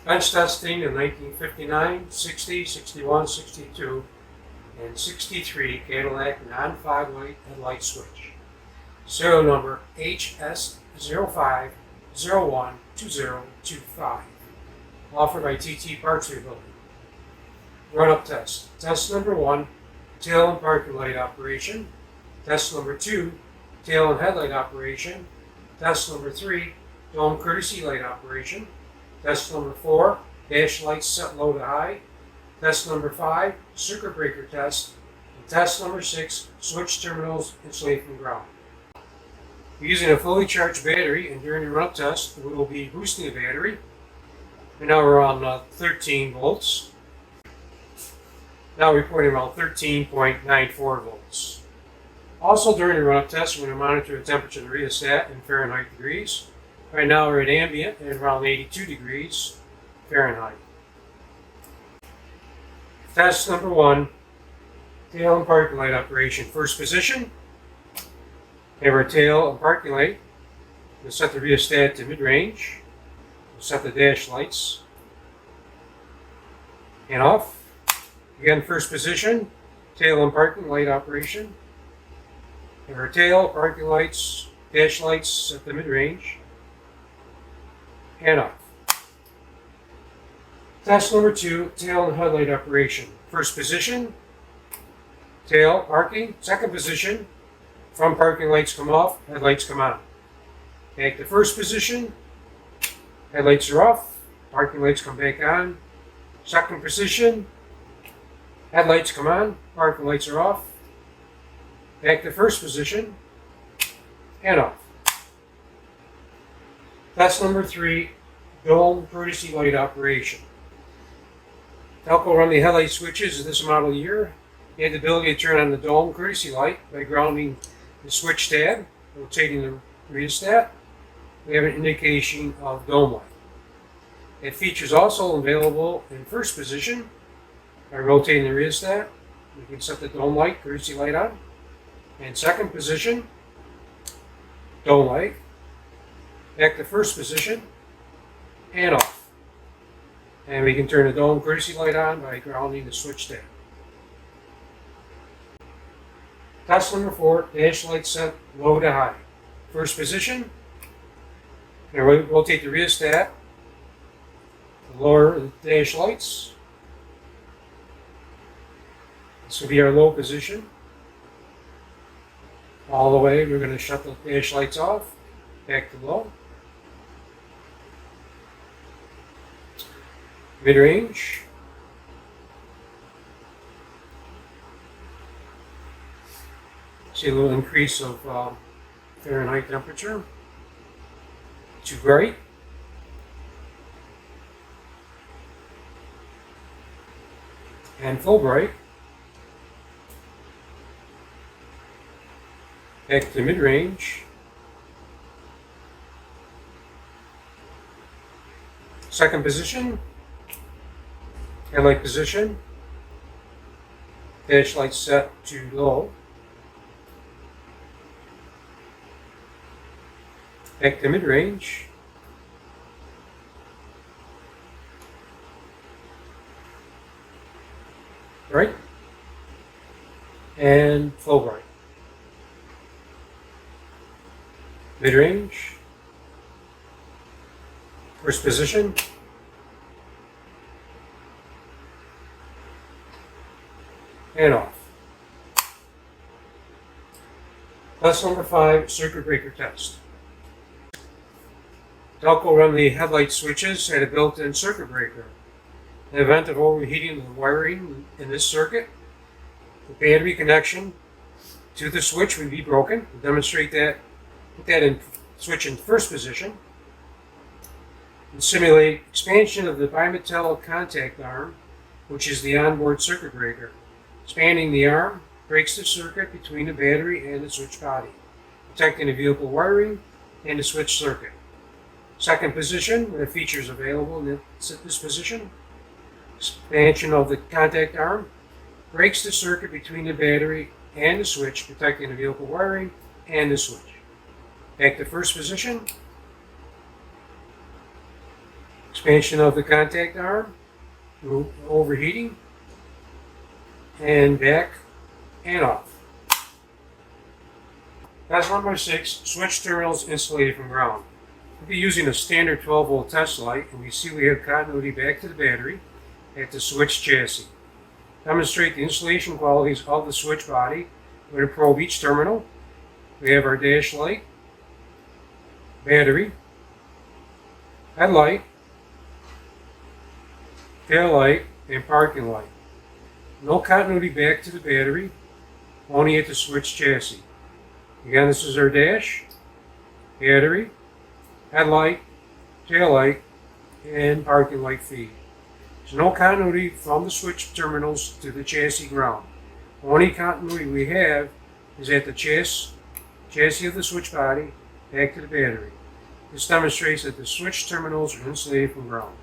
Bench testing in 1959, 60, 61, 62, and 63 Cadillac non-fog light headlight switch. Serial number HS05012025. Offered by TT Parts Rebuilding. Run-up test. Test number 1, tail and parking light operation. Test number 2, tail and headlight operation. Test number 3, dome courtesy light operation. Test number 4, dash lights set low to high. Test number 5, circuit breaker test. And test number 6, switch terminals insulated from ground. We're using a fully charged battery, and during the run-up test, we will be boosting the battery. And now we're on 13 volts. Now reporting around 13.94 volts. Also during the run-up test, we're going to monitor the temperature of the rheostat in Fahrenheit degrees. Right now we're at ambient at around 82 degrees Fahrenheit. Test number 1, tail and parking light operation. First position, we have our tail and parking light. We'll set the rheostat to mid-range. We'll set the dash lights and off. Again, first position, tail and parking light operation. We have our tail, parking lights, dash lights at the mid-range and off. Test number 2, tail and headlight operation. First position, tail, parking. Second position, front parking lights come off, headlights come on. Back to first position, headlights are off, parking lights come back on. Second position, headlights come on, parking lights are off. Back to first position, and off. Test number 3, dome courtesy light operation. Telco run the headlight switches of this model year. You have the ability to turn on the dome courtesy light by grounding the switch tab, rotating the rheostat. We have an indication of dome light. That feature is also available in first position. By rotating the rheostat, we can set the dome light, courtesy light on. And second position, dome light. Back to first position, and off. And we can turn the dome courtesy light on by grounding the switch tab. Test number 4, dash light set low to high. First position, and we rotate the rheostat to lower the dash lights. This will be our low position. All the way, we're going to shut the dash lights off, back to low. Mid-range. See a little increase of Fahrenheit temperature. Too bright. And full bright. Back to mid-range. Second position. Headlight position. Dash light set to low. Back to mid-range. Right. And full bright. Mid-range. First position. And off. Test number 5, circuit breaker test. Telco run the headlight switches at a built-in circuit breaker. In the event of overheating of the wiring in this circuit, the battery connection to the switch would be broken. We'll demonstrate that. Put that in switch in first position. And simulate expansion of the bimetallic contact arm, which is the onboard circuit breaker. Expanding the arm breaks the circuit between the battery and the switch body, protecting the vehicle wiring and the switch circuit. Second position, where the features available in this position. Expansion of the contact arm breaks the circuit between the battery and the switch, protecting the vehicle wiring and the switch. Back to first position. Expansion of the contact arm, overheating, and back and off. Test number 6, switch terminals insulated from ground. We'll be using a standard 12 volt test light, and we see we have continuity back to the battery at the switch chassis. Demonstrate the insulation qualities of the switch body. We're going to probe each terminal. We have our dash light, battery, headlight, tail light, and parking light. No continuity back to the battery, only at the switch chassis. Again, this is our dash, battery, headlight, tail light, and parking light feed. There's no continuity from the switch terminals to the chassis ground. The only continuity we have is at the chassis of the switch body back to the battery. This demonstrates that the switch terminals are insulated from ground.